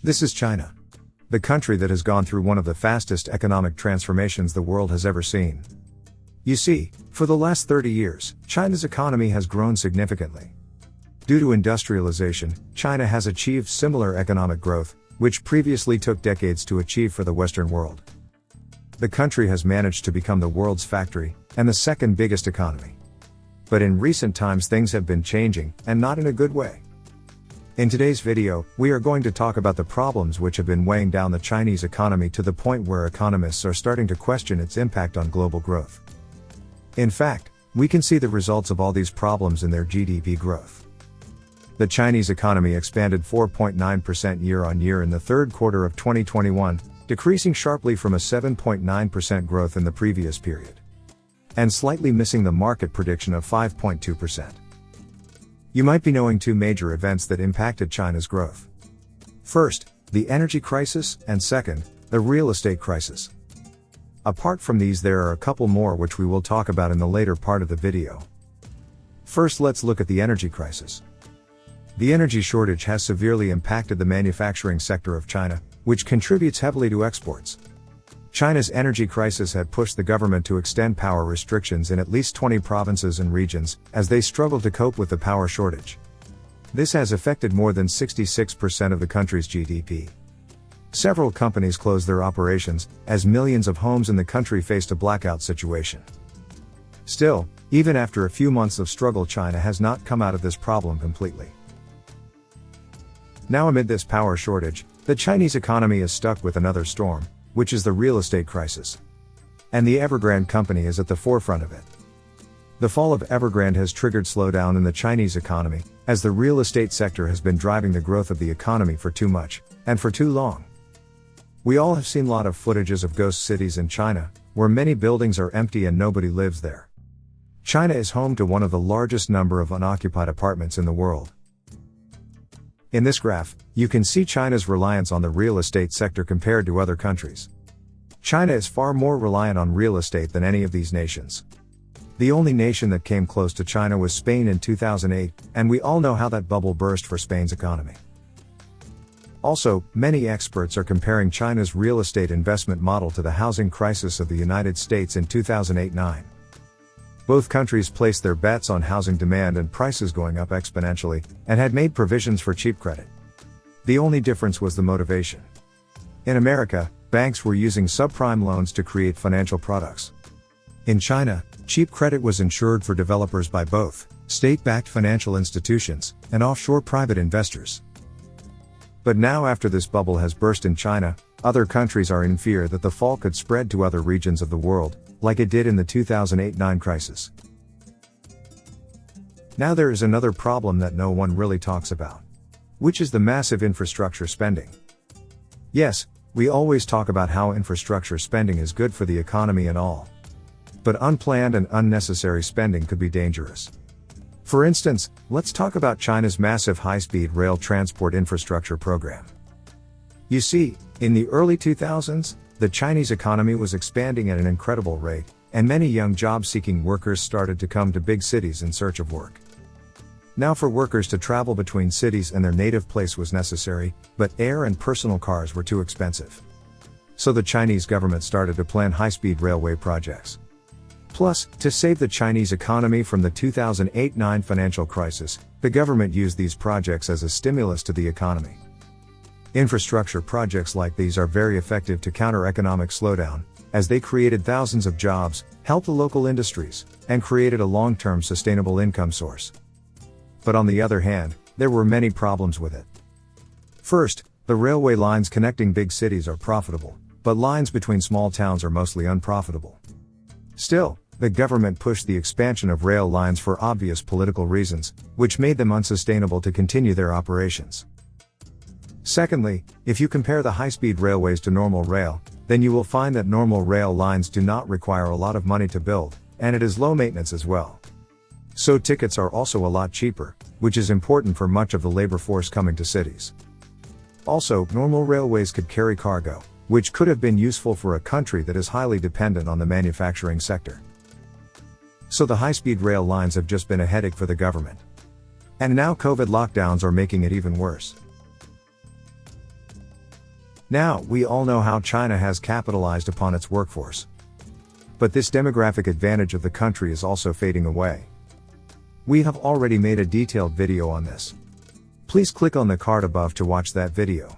This is China. The country that has gone through one of the fastest economic transformations the world has ever seen. You see, for the last 30 years, China's economy has grown significantly. Due to industrialization, China has achieved similar economic growth, which previously took decades to achieve for the Western world. The country has managed to become the world's factory, and the second biggest economy. But in recent times things have been changing, and not in a good way. In today's video, we are going to talk about the problems which have been weighing down the Chinese economy to the point where economists are starting to question its impact on global growth. In fact, we can see the results of all these problems in their GDP growth. The Chinese economy expanded 4.9% year-on-year in the third quarter of 2021, decreasing sharply from a 7.9% growth in the previous period. And slightly missing the market prediction of 5.2%. You might be knowing two major events that impacted China's growth. First, the energy crisis, and second, the real estate crisis. Apart from these, there are a couple more which we will talk about in the later part of the video. First, let's look at the energy crisis. The energy shortage has severely impacted the manufacturing sector of China, which contributes heavily to exports. China's energy crisis had pushed the government to extend power restrictions in at least 20 provinces and regions, as they struggle to cope with the power shortage. This has affected more than 66% of the country's GDP. Several companies closed their operations, as millions of homes in the country faced a blackout situation. Still, even after a few months of struggle, China has not come out of this problem completely. Now, amid this power shortage, the Chinese economy is stuck with another storm, which is the real estate crisis. And the Evergrande company is at the forefront of it. The fall of Evergrande has triggered slowdown in the Chinese economy, as the real estate sector has been driving the growth of the economy for too much, and for too long. We all have seen a lot of footages of ghost cities in China, where many buildings are empty and nobody lives there. China is home to one of the largest number of unoccupied apartments in the world. In this graph, you can see China's reliance on the real estate sector compared to other countries. China is far more reliant on real estate than any of these nations. The only nation that came close to China was Spain in 2008, and we all know how that bubble burst for Spain's economy. Also, many experts are comparing China's real estate investment model to the housing crisis of the United States in 2008-9. Both countries placed their bets on housing demand and prices going up exponentially, and had made provisions for cheap credit. The only difference was the motivation. In America, banks were using subprime loans to create financial products. In China, cheap credit was ensured for developers by both state-backed financial institutions and offshore private investors. But now, after this bubble has burst in China, other countries are in fear that the fall could spread to other regions of the world, like it did in the 2008-9 crisis. Now there is another problem that no one really talks about, which is the massive infrastructure spending. Yes, we always talk about how infrastructure spending is good for the economy and all. But unplanned and unnecessary spending could be dangerous. For instance, let's talk about China's massive high-speed rail transport infrastructure program. You see, in the early 2000s, the Chinese economy was expanding at an incredible rate, and many young job-seeking workers started to come to big cities in search of work. Now, for workers to travel between cities and their native place was necessary, but air and personal cars were too expensive. So the Chinese government started to plan high-speed railway projects. Plus, to save the Chinese economy from the 2008-9 financial crisis, the government used these projects as a stimulus to the economy. Infrastructure projects like these are very effective to counter economic slowdown, as they created thousands of jobs, helped the local industries, and created a long-term sustainable income source. But on the other hand, there were many problems with it. First, the railway lines connecting big cities are profitable, but lines between small towns are mostly unprofitable. Still, the government pushed the expansion of rail lines for obvious political reasons, which made them unsustainable to continue their operations. Secondly, if you compare the high-speed railways to normal rail, then you will find that normal rail lines do not require a lot of money to build, and it is low maintenance as well. So tickets are also a lot cheaper, which is important for much of the labor force coming to cities. Also, normal railways could carry cargo, which could have been useful for a country that is highly dependent on the manufacturing sector. So the high-speed rail lines have just been a headache for the government. And now COVID lockdowns are making it even worse. Now, we all know how China has capitalized upon its workforce. But this demographic advantage of the country is also fading away. We have already made a detailed video on this. Please click on the card above to watch that video.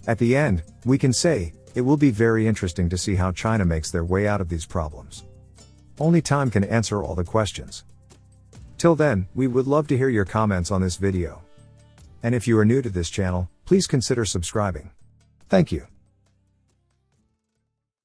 At the end, we can say, it will be very interesting to see how China makes their way out of these problems. Only time can answer all the questions. Till then, we would love to hear your comments on this video. And if you are new to this channel, please consider subscribing. Thank you.